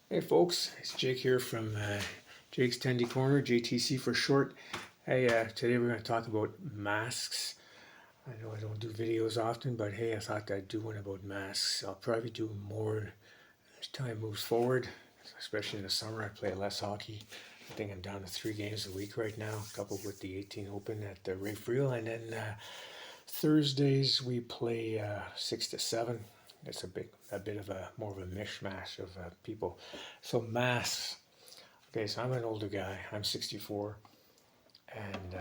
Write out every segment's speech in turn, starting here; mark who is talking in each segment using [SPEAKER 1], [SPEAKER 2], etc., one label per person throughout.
[SPEAKER 1] Hey folks, it's Jake here from Jake's Tendy Corner, JTC for short. Hey, today we're going to talk about masks. I know I don't do videos often, but hey, I thought I'd do one about masks. I'll probably do more as time moves forward, especially in the summer. I play less hockey. I think I'm down to 3 games a week right now, coupled with the 18 Open at the Rafe Reel. And then Thursdays we play 6 to 7. It's a bit of a more of a mishmash of people. So masks. Okay, so I'm an older guy. I'm 64, and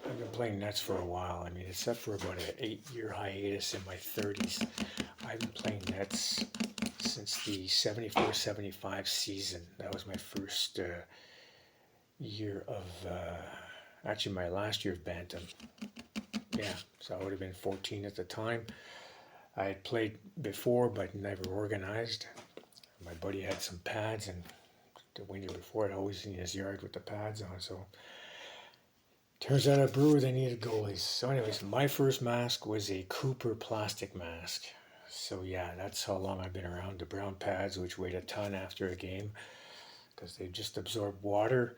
[SPEAKER 1] I've been playing nets for a while. I mean, except for about an 8-year hiatus in my 30s, I've been playing nets since the 74-75 season. That was my first year of, actually my last year of Bantam. Yeah, so I would have been 14 at the time. I had played before, but never organized. My buddy had some pads, and the winter before, I'd always in his yard with the pads on. So turns out at Brewer they needed goalies. So, anyways, my first mask was a Cooper plastic mask. So yeah, that's how long I've been around. The brown pads, which weighed a ton after a game, because they just absorb water.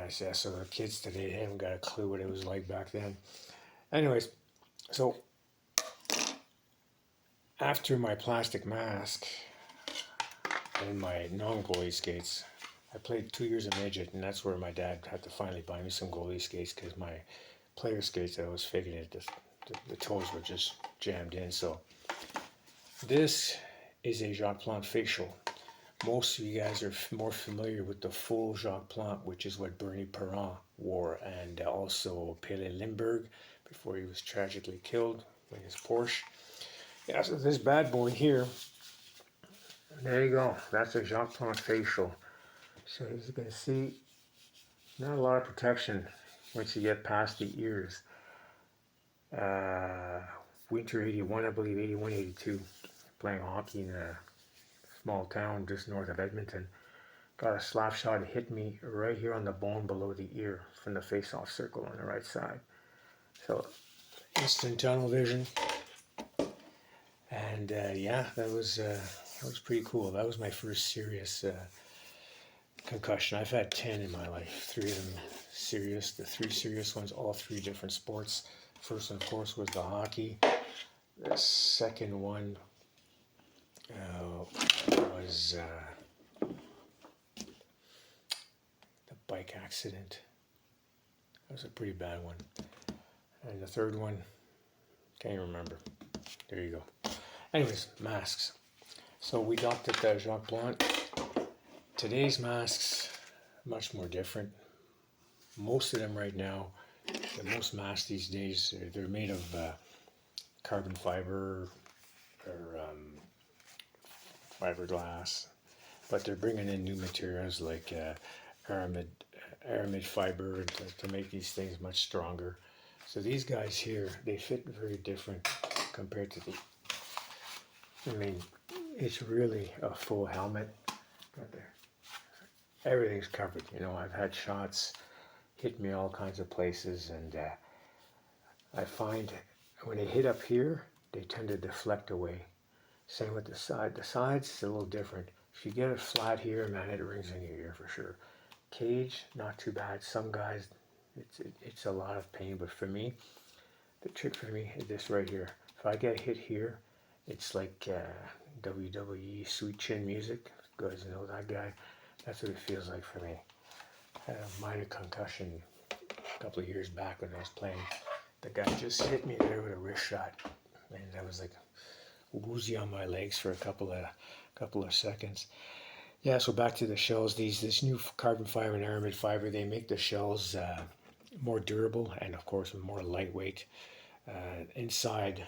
[SPEAKER 1] So the kids today haven't got a clue what it was like back then. Anyways, so after my plastic mask and my non-goalie skates, I played 2 years of midget, and that's where my dad had to finally buy me some goalie skates because my player skates, I was faking it, the toes were just jammed in. So this is a Jacques Plante facial. Most of you guys are more familiar with the full Jacques Plante, which is what Bernie Perron wore, and also Pele Lindbergh before he was tragically killed in his Porsche. Yeah, so this bad boy here, there you go. That's a Jacques Plante facial. So as you can see, not a lot of protection once you get past the ears. Uh, Winter 81, I believe, 81, 82, playing hockey in a small town just north of Edmonton. Got a slap shot, it hit me right here on the bone below the ear from the face-off circle on the right side. So instant tunnel vision. And yeah, that was pretty cool. That was my first serious concussion. I've had 10 in my life, 3 of them serious. The 3 serious ones, all 3 different sports. First one, of course, was the hockey. The second one was the bike accident. That was a pretty bad one. And the third one, can't even remember. There you go. Anyways, masks. So we got at Jacques Plante. Today's masks, much more different. Most of them right now, most masks these days, they're made of carbon fiber or fiberglass, but they're bringing in new materials like aramid fiber to make these things much stronger. So these guys here, they fit very different compared to I mean, it's really a full helmet. Right there. Everything's covered. You know, I've had shots hit me all kinds of places, and I find when they hit up here, they tend to deflect away. Same with the side. The sides is a little different. If you get it flat here, man, it rings in your ear for sure. Cage, not too bad. Some guys, it's a lot of pain, but for me, the trick for me is this right here. If I get hit here, it's like WWE Sweet Chin Music. You guys know that guy. That's what it feels like for me. I had a minor concussion a couple of years back when I was playing. The guy just hit me there with a wrist shot, and I was like woozy on my legs for a couple of seconds. Yeah, so back to the shells. This new carbon fiber and aramid fiber, they make the shells more durable and of course more lightweight. Inside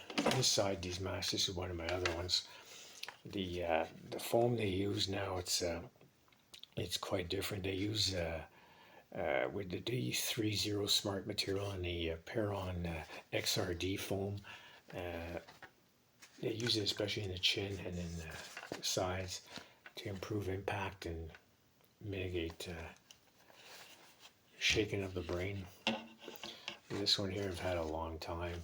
[SPEAKER 1] these masks, this is one of my other ones. The foam they use now, it's quite different. They use with the D30 Smart material and the Perron XRD foam. They use it especially in the chin and in the sides to improve impact and mitigate shaking of the brain. This one here I've had a long time.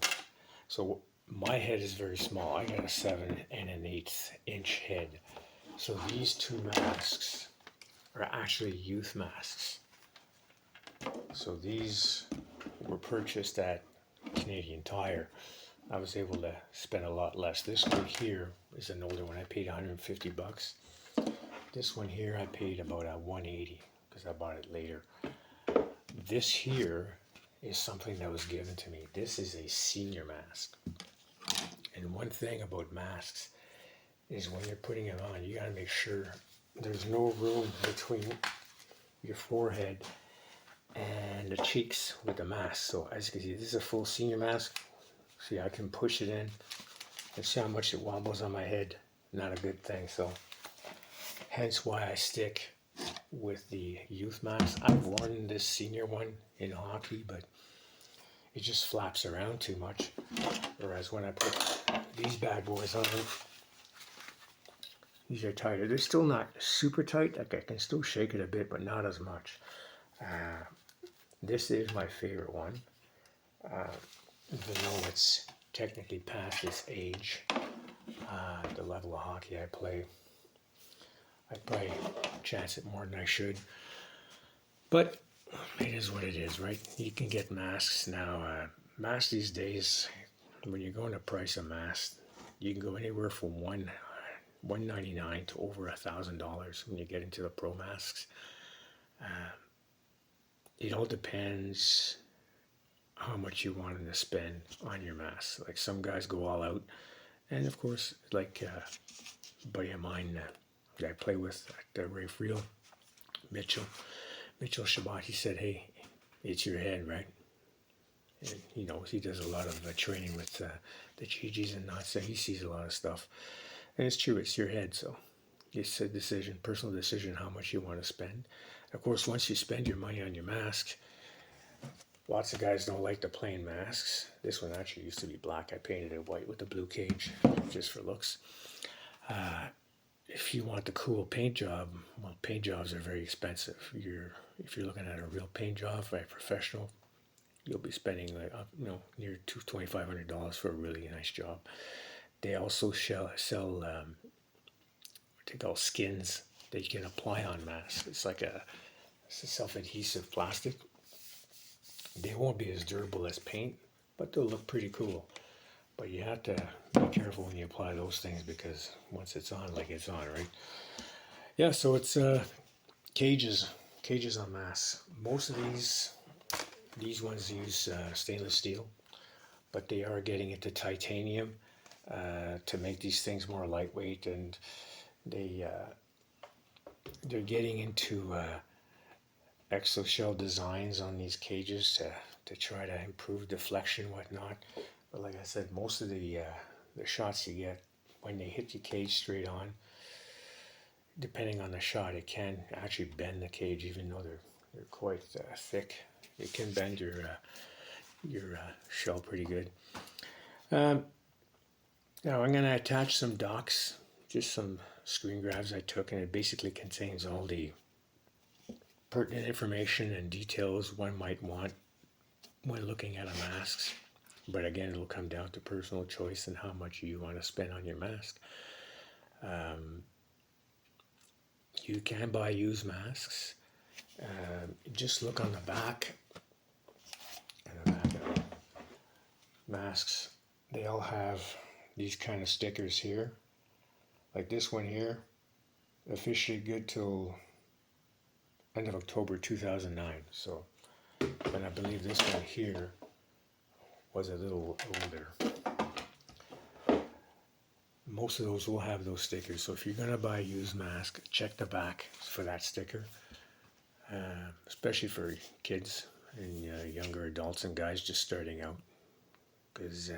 [SPEAKER 1] So my head is very small. I got a 7 1/8 inch head. So these two masks are actually youth masks. So these were purchased at Canadian Tire. I was able to spend a lot less. This one here is an older one. I paid 150 bucks. This one here I paid about a 180 because I bought it later. This here is something that was given to me. This is a senior mask. And one thing about masks is when you're putting it on, you gotta make sure there's no room between your forehead and the cheeks with the mask. So as you can see, this is a full senior mask. See, I can push it in and see how much it wobbles on my head. Not a good thing. So hence why I stick with the youth mask. I've worn this senior one in hockey, but it just flaps around too much. Whereas when I put these bad boys on, these are tighter. They're still not super tight. Like I can still shake it a bit, but not as much. This is my favorite one. Even though it's technically past its age, the level of hockey I play, I probably chance it more than I should. But it is what it is, right? You can get masks now. Masks these days, when you're going to price a mask, you can go anywhere from $199 to over $1,000 when you get into the pro masks. It all depends how much you want to spend on your mask. Like some guys go all out, and of course, like a buddy of mine that I play with at Rafe Real, Mitchell Shabbat, he said, "Hey, it's your head, right?" And he knows he does a lot of training with the GGs and not, so he sees a lot of stuff, and it's true. It's your head, so it's a decision, personal decision, how much you want to spend. Of course, once you spend your money on your mask, lots of guys don't like the plain masks. This one actually used to be black. I painted it white with a blue cage just for looks. If you want the cool paint job, well, paint jobs are very expensive. If you're looking at a real paint job by a professional, you'll be spending like near $2,500 for a really nice job. They also sell what they call skins that you can apply on masks. It's like it's a self-adhesive plastic. They won't be as durable as paint, but they'll look pretty cool. But you have to be careful when you apply those things because once it's on, like it's on, right? Yeah, so it's cages on masks. Most of these ones use stainless steel, but they are getting into titanium to make these things more lightweight, and they're getting into exoshell designs on these cages to try to improve deflection and whatnot. But like I said, most of the shots you get when they hit the cage straight on, depending on the shot, it can actually bend the cage, even though they're quite thick. It can bend your shell pretty good. Now I'm going to attach some docs, just some screen grabs I took, and it basically contains all the pertinent information and details one might want when looking at a mask. But again, it'll come down to personal choice and how much you want to spend on your mask. You can buy used masks. Just look on the back. Masks, they all have these kind of stickers here. Like this one here, officially good till end of October 2009. So, and I believe this one here was a little older. Most of those will have those stickers. So if you're going to buy a used mask, check the back for that sticker. Especially for kids and younger adults and guys just starting out. Because,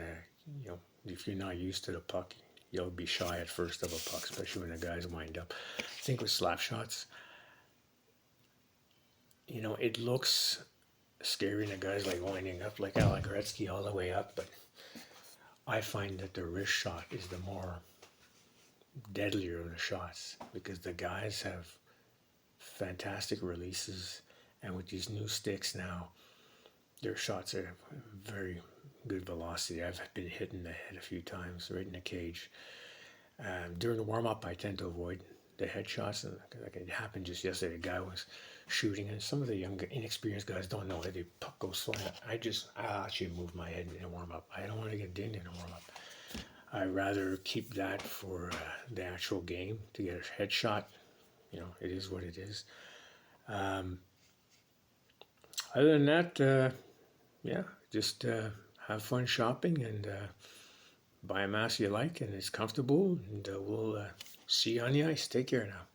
[SPEAKER 1] if you're not used to the puck, you'll be shy at first of a puck, especially when the guys wind up. I think with slap shots, it looks scary and the guy's like winding up like Alan Gretzky all the way up, but I find that the wrist shot is the more deadlier of the shots because the guys have fantastic releases, and with these new sticks now, their shots are very good velocity. I've been hit in the head a few times, right in the cage. During the warm-up, I tend to avoid the headshots, and like it happened just yesterday. A guy was shooting, and some of the young, inexperienced guys don't know that the puck goes flying. I actually move my head in a warm up. I don't want to get dinged in a warm up. I'd rather keep that for the actual game to get a headshot. You know, it is what it is. Other than that, yeah, just have fun shopping and buy a mask you like and it's comfortable. And we'll see you on the ice. Take care now.